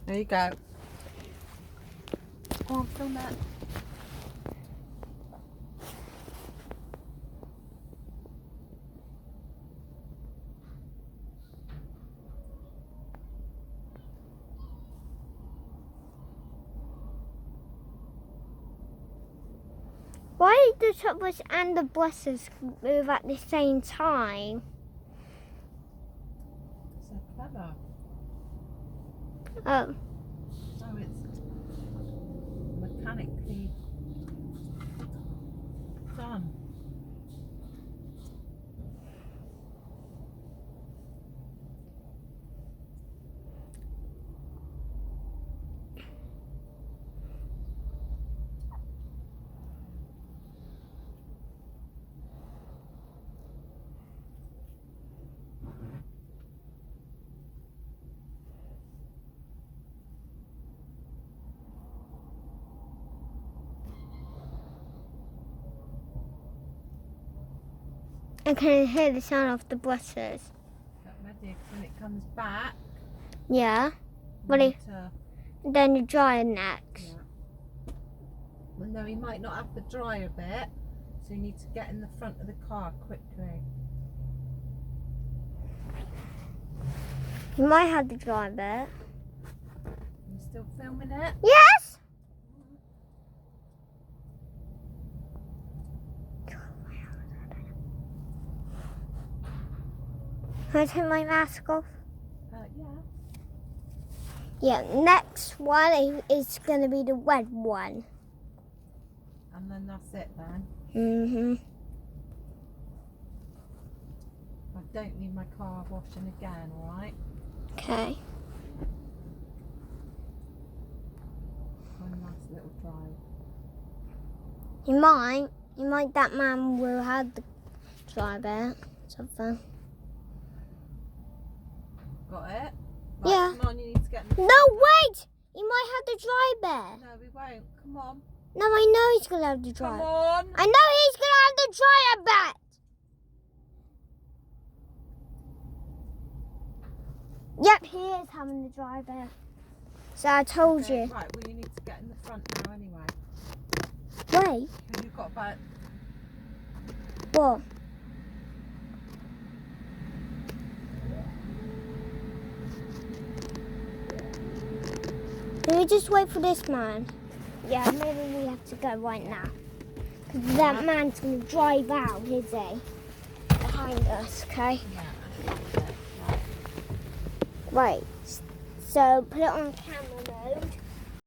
There you go. Go on, film that. Why did the chocolates and the buses move at the same time? So clever. Oh. Oh, it's mechanically done. I can hear the sound of the buses. Get ready, 'cause when it comes back, Yeah. What you do need to, Then you dry next. yeah. Well, no, he might not have the dryer bit, so you need to get in the front of the car quickly. You might have to dry bit. You still filming it? Yes! Can I take my mask off? Yeah. Yeah, next one is going to be the red one. And then that's it then. I don't need my car washing again, alright? Okay. One last little drive. You might, that man will have the dry bit. Something. Got it? Right, Yeah. Come on, you need to get in the No, wait! You might have the dry bit. No, we won't. Come on. No, I know he's going to have the dry Come bit. on. I know he's going to have the dryer bit. Yep, he is having the dry bit. So I told Okay, you. right, well, you need to get in the front now anyway. Wait, Because you've got about... what? Can we just wait for this man? Yeah, maybe we have to go right now. Because that man's going to drive out, is he? Behind us, okay? Yeah, that's it. Right. Right. So put it on camera